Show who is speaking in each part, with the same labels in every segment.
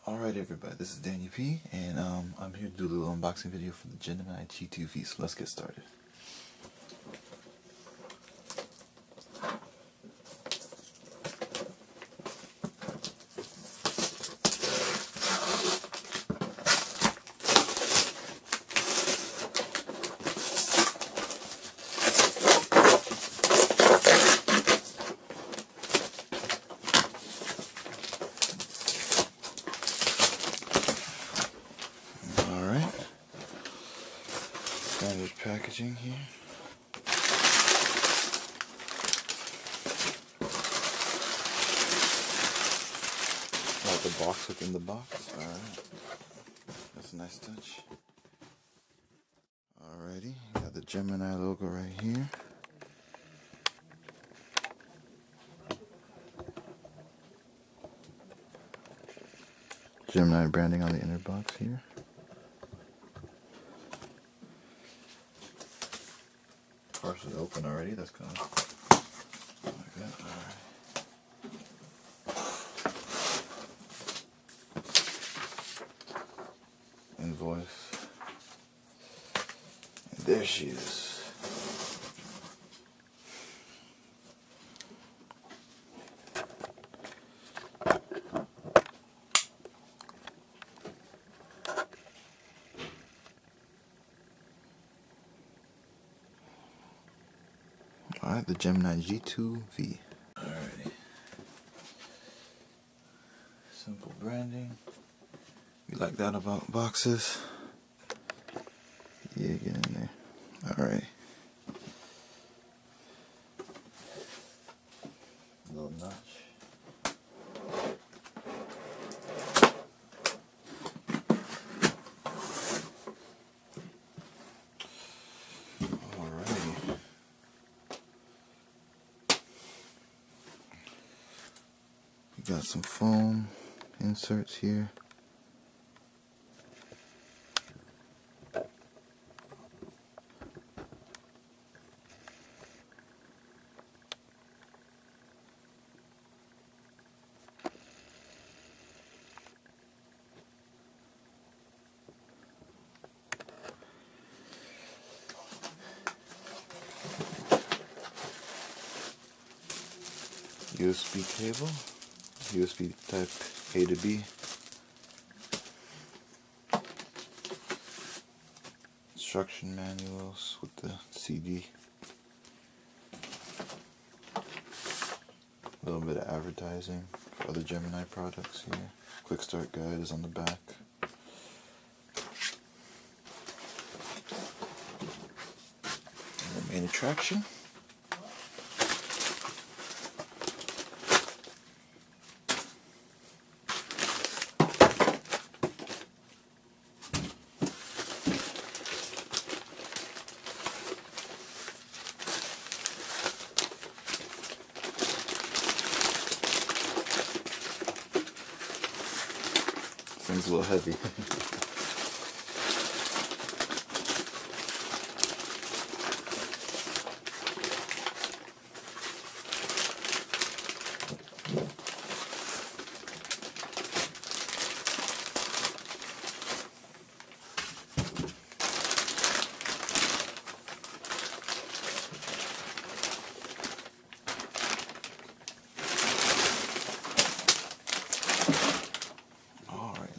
Speaker 1: Alright everybody, this is Danny P, and I'm here to do a little unboxing video for the Gemini G2V, so let's get started. Standard packaging here. Got the box within the box. Alright. That's a nice touch. Alrighty. Got the Gemini logo right here. Gemini branding on the inner box here. Partially open already, that's kind of like that. Alright. Invoice. And there she is. Alright, the Gemini G2V. Alrighty. Simple branding. You like that about boxes? Yeah, get in there. Alright. Little notch. Got some foam inserts here. USB cable. USB type A to B. Instruction manuals with the CD. A little bit of advertising for other Gemini products here. Quick start guide is on the back. And the main attraction. Thing's a little heavy.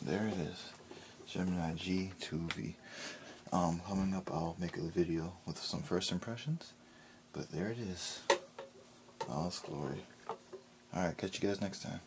Speaker 1: There it is, Gemini G2V. Coming up, I'll make a video with some first impressions, but there it is, all its glory. Alright, catch you guys next time.